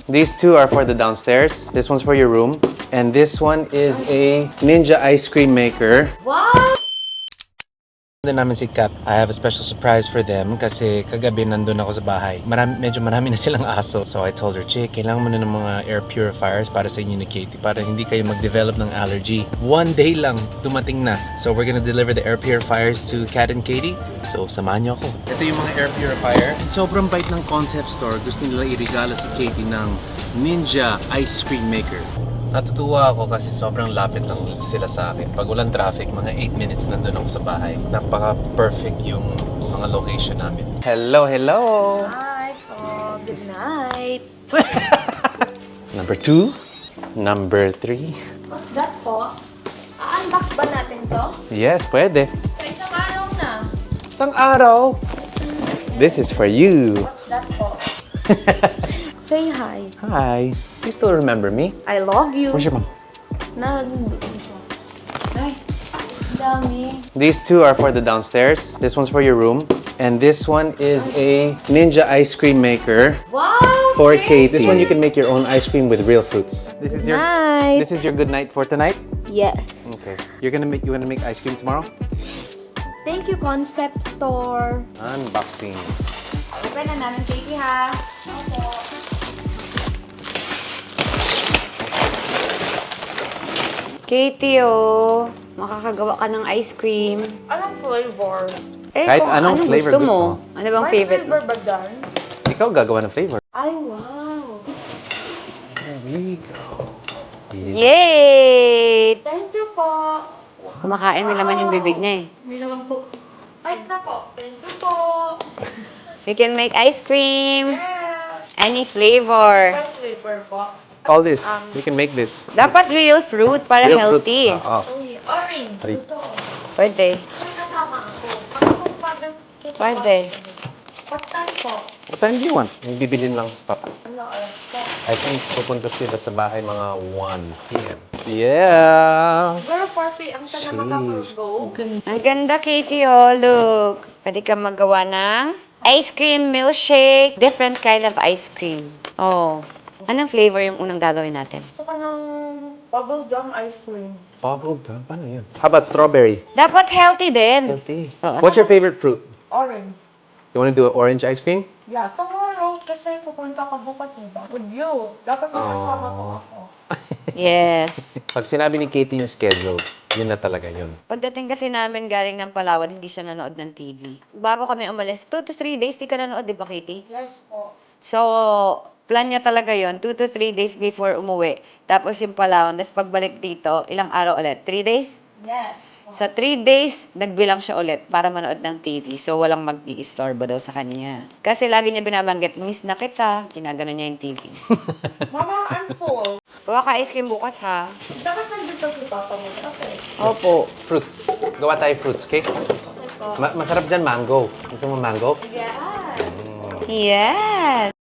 These two are for the downstairs. This one's for your room. And this one is a Ninja ice cream maker. Wow! Namin si Kat. I have a special surprise for them kasi kagabi nandun ako sa bahay. Medyo marami na silang aso. So I told her, Chick, kailangan mo na ng mga air purifiers para sa inyo ni Katie para hindi kayo mag-develop ng allergy. One day lang, dumating na. So we're gonna deliver the air purifiers to Kat and Katie. So samahan niyo ako. Ito yung mga air purifier. Sobrang bait ng concept store. Gusto nila i-regalo si Katie ng Ninja ice cream maker. Natutuwa ako kasi sobrang lapit lang sila sa akin. Pag walang traffic, mga 8 minutes nandun ako sa bahay. Napaka-perfect yung mga location namin. Hello, hello! Hi po. Good night. Number 2, number 3. What's that po? A-unbox ba natin to? Yes, pwede. Sa isang araw na. Isang araw. This is for you. What's that po? Say hi. Hi. You still remember me? I love you. Where's your mom? Ay, dami. These two are for the downstairs. This one's for your room. And this one is a Ninja ice cream maker Wow! for Katie. This one you can make your own ice cream with real fruits. This is your Night. This is your good night for tonight? Yes. Okay. You gonna make ice cream tomorrow? Thank you, Concept Store. Unboxing. Open na namin, Katie, ha? Opo. Katie, oh. Makakagawa ka ng ice cream. Anong flavor? Kahit kung anong flavor gusto gusto mo. mo. Ano bang May favorite mo? flavor ba dyan? Ikaw gagawa ng flavor. Ay, wow. There we go. Yay! Thank you po. Kumakain, may laman yung bibig niya eh. May naman po. Ay, na po. Thank you po. We can make ice cream. Yes. Any flavor. May flavor po. All this. We can make this. Dapat real fruit para Real healthy. fruits. Oo. Uy, orange. Sorry. Gusto ko. Pwede. May kasama ako. Ano po pwede? Pwede. What time po? What time do you want? Bibilin lang sa papa. Ano oras po? I think pupunta sila sa bahay mga 1 p.m. Yeah! Pero 4 p.m. ka na makapag-go. Ang ganda, Katie, oh. Look. Pwede ka magawa ng ice cream milkshake. Different kind of ice cream. Oh. Anong flavor yung unang gagawin natin? Gusto ko ng bubble gum ice cream. Bubble gum? Paano yun? How about strawberry? Dapat healthy din. Healthy. Oo. What's your favorite fruit? Orange. You want to do an orange ice cream? Yeah, tomorrow kasi pupunta ka bukas, diba? With you. Dapat makasama ko ako. Yes. Pag sinabi ni Katie yung schedule, yun na talaga yun. Pagdating kasi namin galing ng Palawan, hindi siya nanood ng TV. Bago kami umalis, 2 to 3 days, di ka nanood, di ba, Katie? Yes po. So, plan niya talaga yon 2 to 3 days before umuwi. Tapos yung Palawan, tapos pagbalik dito, ilang araw ulit? 3 days? Yes. Sa 3 days, nagbilang siya ulit para manood ng TV. So, walang mag-i-istorbo daw sa kanya. Kasi lagi niya binabanggit, miss na kita. Ginagano niya yung TV. Mama, I'm full. Gawa ka ice cream bukas, ha? Dapat nandito si Papa mo. Okay. Opo. Fruits. Gawa tayo fruits, okay? Masarap dyan, mango. Gusto mo mango? Yeah. Yes!